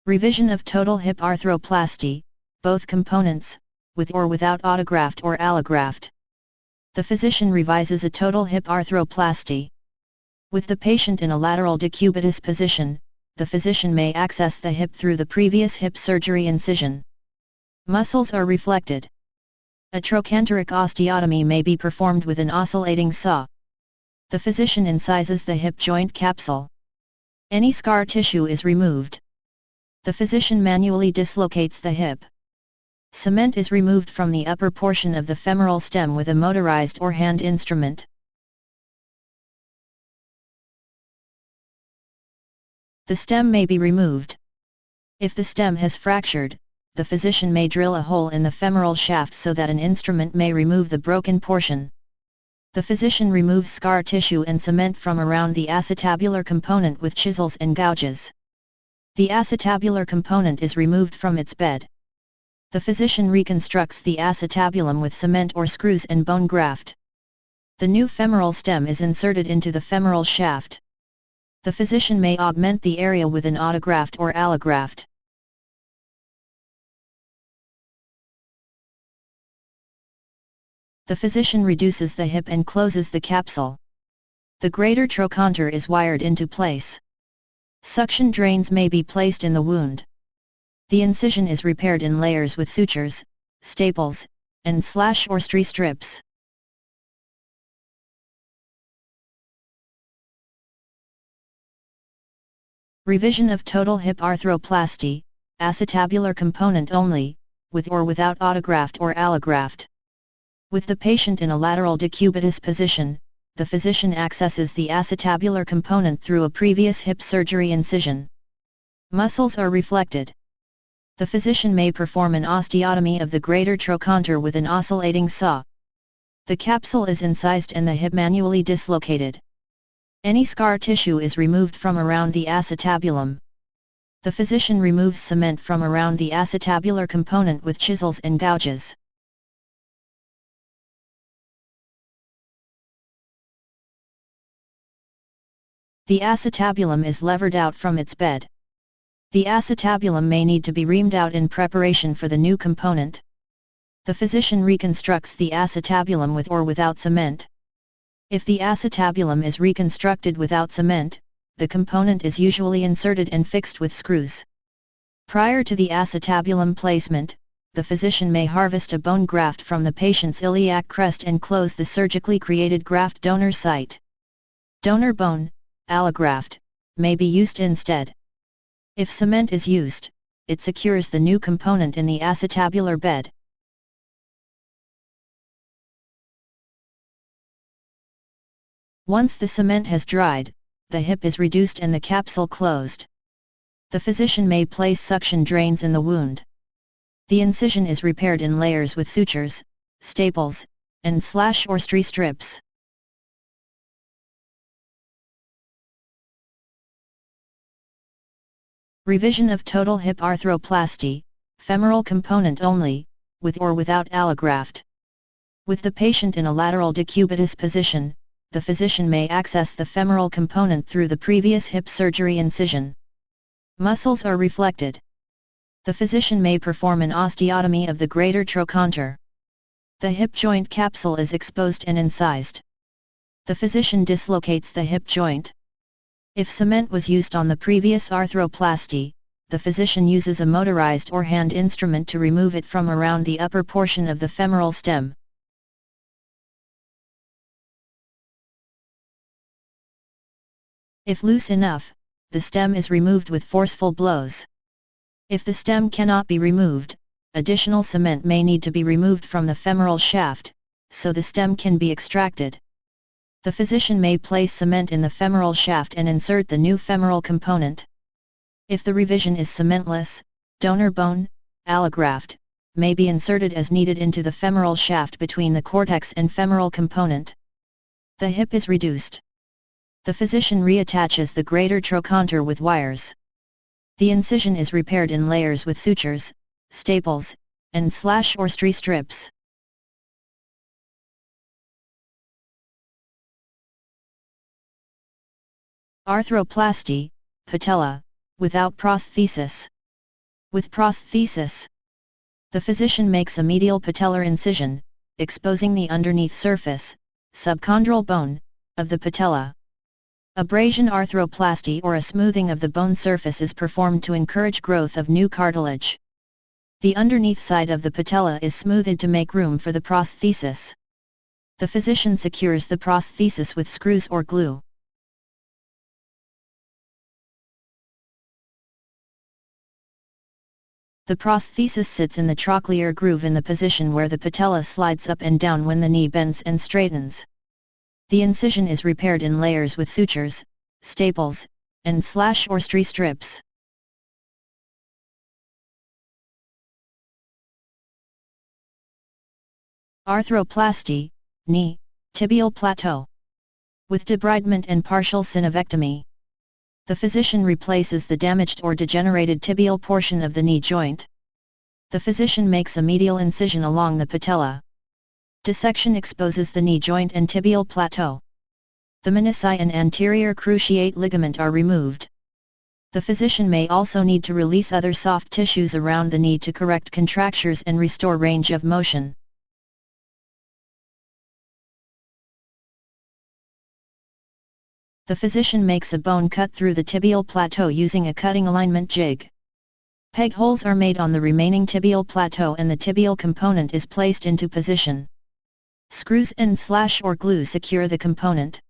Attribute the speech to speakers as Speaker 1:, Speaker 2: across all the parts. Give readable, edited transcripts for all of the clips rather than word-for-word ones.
Speaker 1: Revision of total hip arthroplasty, both components, with or without autograft or allograft. The physician revises a total hip arthroplasty. With the patient in a lateral decubitus position, the physician may access the hip through the previous hip surgery incision. Muscles are reflected. A trochanteric osteotomy may be performed with an oscillating saw. The physician incises the hip joint capsule. Any scar tissue is removed. The physician manually dislocates the hip. Cement is removed from the upper portion of the femoral stem with a motorized or hand instrument. The stem may be removed. If the stem has fractured, the physician may drill a hole in the femoral shaft so that an instrument may remove the broken portion. The physician removes scar tissue and cement from around the acetabular component with chisels and gouges. The acetabular component is removed from its bed. The physician reconstructs the acetabulum with cement or screws and bone graft. The new femoral stem is inserted into the femoral shaft. The physician may augment the area with an autograft or allograft. The physician reduces the hip and closes the capsule. The greater trochanter is wired into place. Suction drains may be placed in the wound. The incision is repaired in layers with sutures, staples, and slash or strie strips. Revision of total hip arthroplasty, acetabular component only, with or without autograft or allograft. With the patient in a lateral decubitus position, the physician accesses the acetabular component through a previous hip surgery incision. Muscles are reflected. The physician may perform an osteotomy of the greater trochanter with an oscillating saw. The capsule is incised and the hip manually dislocated. Any scar tissue is removed from around the acetabulum. The physician removes cement from around the acetabular component with chisels and gouges. The acetabulum is levered out from its bed. The acetabulum may need to be reamed out in preparation for the new component. The physician reconstructs the acetabulum with or without cement. If the acetabulum is reconstructed without cement, the component is usually inserted and fixed with screws. Prior to the acetabulum placement, the physician may harvest a bone graft from the patient's iliac crest and close the surgically created graft donor site. Donor bone, allograft, may be used instead. If cement is used, it secures the new component in the acetabular bed. Once the cement has dried, the hip is reduced and the capsule closed. The physician may place suction drains in the wound. The incision is repaired in layers with sutures, staples, and slash or strie strips. Revision of total hip arthroplasty, femoral component only, with or without allograft. With the patient in a lateral decubitus position, the physician may access the femoral component through the previous hip surgery incision. Muscles are reflected. The physician may perform an osteotomy of the greater trochanter. The hip joint capsule is exposed and incised. The physician dislocates the hip joint. If cement was used on the previous arthroplasty, the physician uses a motorized or hand instrument to remove it from around the upper portion of the femoral stem. If loose enough, the stem is removed with forceful blows. If the stem cannot be removed, additional cement may need to be removed from the femoral shaft, so the stem can be extracted. The physician may place cement in the femoral shaft and insert the new femoral component. If the revision is cementless, donor bone, allograft, may be inserted as needed into the femoral shaft between the cortex and femoral component. The hip is reduced. The physician reattaches the greater trochanter with wires. The incision is repaired in layers with sutures, staples, and slash or strie strips. Arthroplasty, patella, without prosthesis. With prosthesis, the physician makes a medial patellar incision, exposing the underneath surface, subchondral bone, of the patella. Abrasion arthroplasty or a smoothing of the bone surface is performed to encourage growth of new cartilage. The underneath side of the patella is smoothed to make room for the prosthesis. The physician secures the prosthesis with screws or glue. The prosthesis sits in the trochlear groove in the position where the patella slides up and down when the knee bends and straightens. The incision is repaired in layers with sutures, staples, and slash or stri strips. Arthroplasty, knee, tibial plateau. With debridement and partial synovectomy, the physician replaces the damaged or degenerated tibial portion of the knee joint. The physician makes a medial incision along the patella. Dissection exposes the knee joint and tibial plateau. The menisci and anterior cruciate ligament are removed. The physician may also need to release other soft tissues around the knee to correct contractures and restore range of motion. The physician makes a bone cut through the tibial plateau using a cutting alignment jig. Peg holes are made on the remaining tibial plateau and the tibial component is placed into position. Screws and slash or glue secure the component.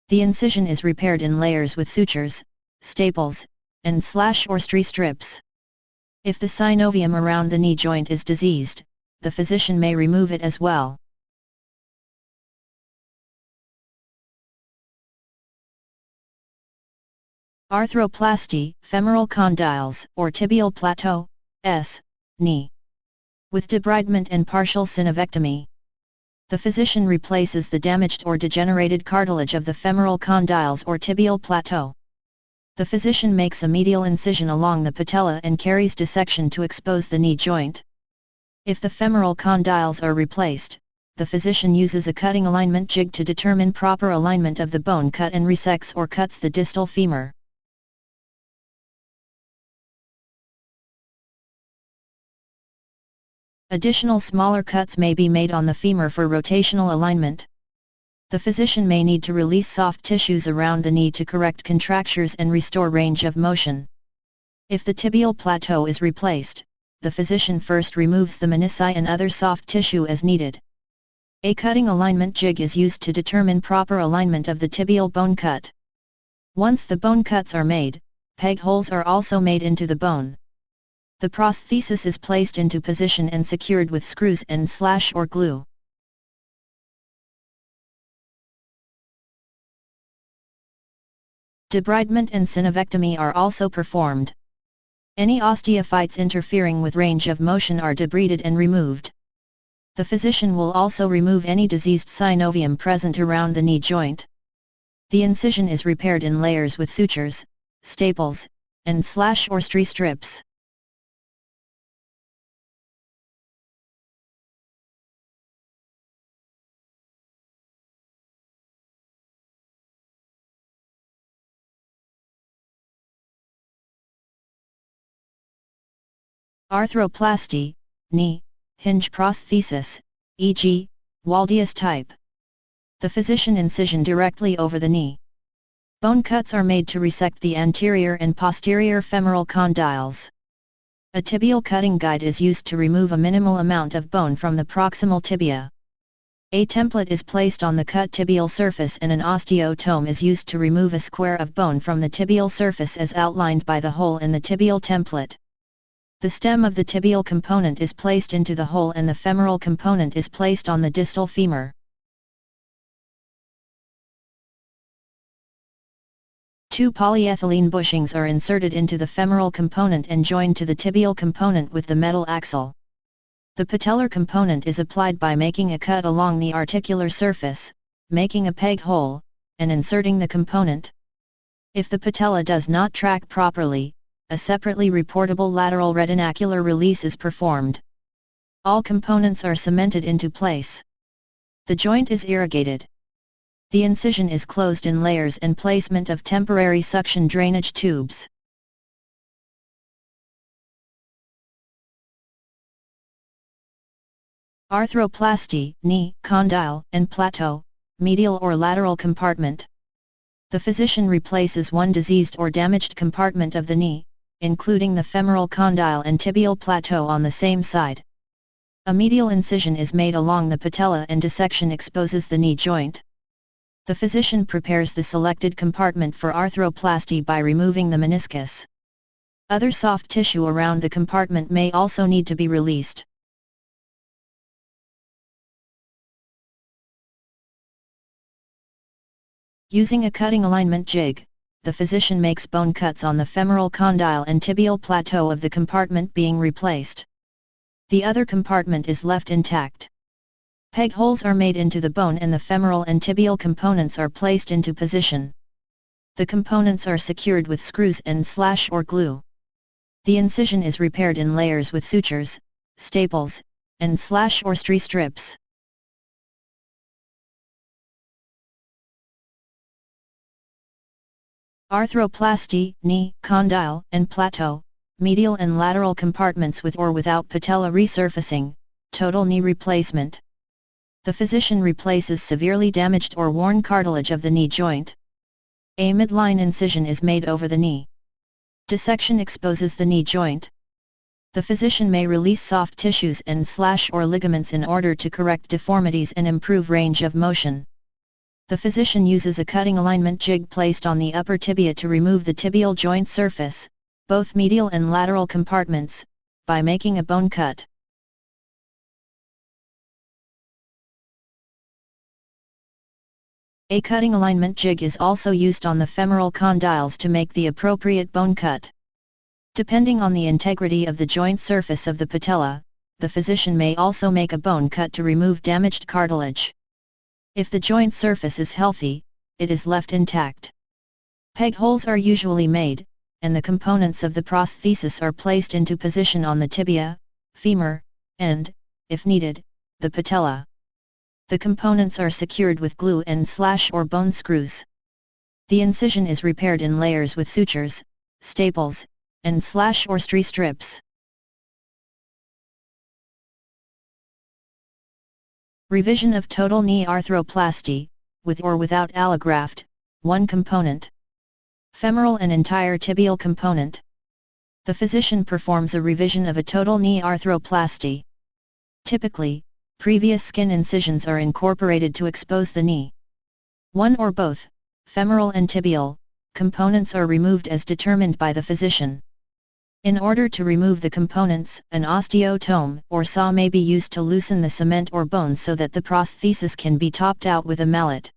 Speaker 1: The incision is repaired in layers with sutures, staples, and slash or stri strips. If the synovium around the knee joint is diseased, the physician may remove it as well. Arthroplasty, femoral condyles, or tibial plateau, knee. With debridement and partial synovectomy, the physician replaces the damaged or degenerated cartilage of the femoral condyles or tibial plateau. The physician makes a medial incision along the patella and carries dissection to expose the knee joint. If the femoral condyles are replaced, the physician uses a cutting alignment jig to determine proper alignment of the bone cut and resects or cuts the distal femur. Additional smaller cuts may be made on the femur for rotational alignment. The physician may need to release soft tissues around the knee to correct contractures and restore range of motion. If the tibial plateau is replaced, the physician first removes the menisci and other soft tissue as needed. A cutting alignment jig is used to determine proper alignment of the tibial bone cut. Once the bone cuts are made, peg holes are also made into the bone. The prosthesis is placed into position and secured with screws and slash or glue. Debridement and synovectomy are also performed. Any osteophytes interfering with range of motion are debrided and removed. The physician will also remove any diseased synovium present around the knee joint. The incision is repaired in layers with sutures, staples, and slash or stri strips. Arthroplasty, knee, hinge prosthesis, e.g., Waldius type. The physician incision directly over the knee. Bone cuts are made to resect the anterior and posterior femoral condyles. A tibial cutting guide is used to remove a minimal amount of bone from the proximal tibia. A template is placed on the cut tibial surface and an osteotome is used to remove a square of bone from the tibial surface as outlined by the hole in the tibial template. The stem of the tibial component is placed into the hole and the femoral component is placed on the distal femur. Two polyethylene bushings are inserted into the femoral component and joined to the tibial component with the metal axle. The patellar component is applied by making a cut along the articular surface, making a peg hole, and inserting the component. If the patella does not track properly, a separately reportable lateral retinacular release is performed. All components are cemented into place. The joint is irrigated. The incision is closed in layers and placement of temporary suction drainage tubes. Arthroplasty, knee, condyle, and plateau, medial or lateral compartment. The physician replaces one diseased or damaged compartment of the knee, including the femoral condyle and tibial plateau on the same side. A medial incision is made along the patella and dissection exposes the knee joint. The physician prepares the selected compartment for arthroplasty by removing the meniscus. Other soft tissue around the compartment may also need to be released. Using a cutting alignment jig, the physician makes bone cuts on the femoral condyle and tibial plateau of the compartment being replaced. The other compartment is left intact. Peg holes are made into the bone and the femoral and tibial components are placed into position. The components are secured with screws and or glue. The incision is repaired in layers with sutures, staples, and or strips. Arthroplasty, knee, condyle, and plateau, medial and lateral compartments with or without patella resurfacing, total knee replacement. The physician replaces severely damaged or worn cartilage of the knee joint. A midline incision is made over the knee. Dissection exposes the knee joint. The physician may release soft tissues and or ligaments in order to correct deformities and improve range of motion. The physician uses a cutting alignment jig placed on the upper tibia to remove the tibial joint surface, both medial and lateral compartments, by making a bone cut. A cutting alignment jig is also used on the femoral condyles to make the appropriate bone cut. Depending on the integrity of the joint surface of the patella, the physician may also make a bone cut to remove damaged cartilage. If the joint surface is healthy, it is left intact. Peg holes are usually made, and the components of the prosthesis are placed into position on the tibia, femur, and, if needed, the patella. The components are secured with glue and or bone screws. The incision is repaired in layers with sutures, staples, and or strips. Revision of total knee arthroplasty, with or without allograft, one component. Femoral and entire tibial component. The physician performs a revision of a total knee arthroplasty. Typically, previous skin incisions are incorporated to expose the knee. One or both, femoral and tibial, components are removed as determined by the physician. In order to remove the components, an osteotome or saw may be used to loosen the cement or bones so that the prosthesis can be topped out with a mallet.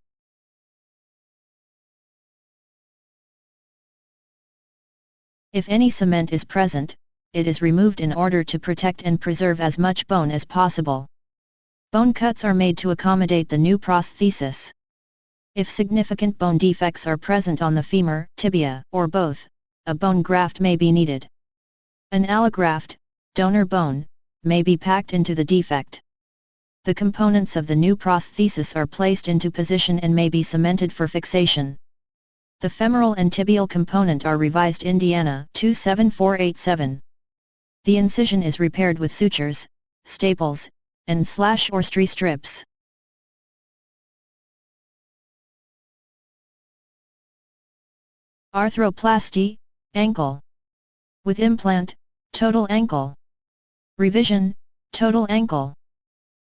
Speaker 1: If any cement is present, it is removed in order to protect and preserve as much bone as possible. Bone cuts are made to accommodate the new prosthesis. If significant bone defects are present on the femur, tibia, or both, a bone graft may be needed. An allograft, donor bone, may be packed into the defect. The components of the new prosthesis are placed into position and may be cemented for fixation. The femoral and tibial component are revised Indiana 27487. The incision is repaired with sutures, staples, and or strips. Arthroplasty, ankle. With implant, total ankle. Revision, total ankle.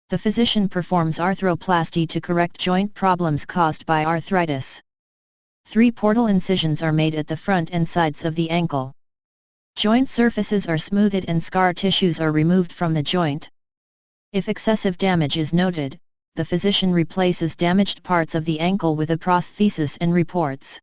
Speaker 1: The physician performs arthroplasty to correct joint problems caused by arthritis. 3 portal incisions are made at the front and sides of the ankle. Joint surfaces are smoothed and scar tissues are removed from the joint. If excessive damage is noted, the physician replaces damaged parts of the ankle with a prosthesis and reports.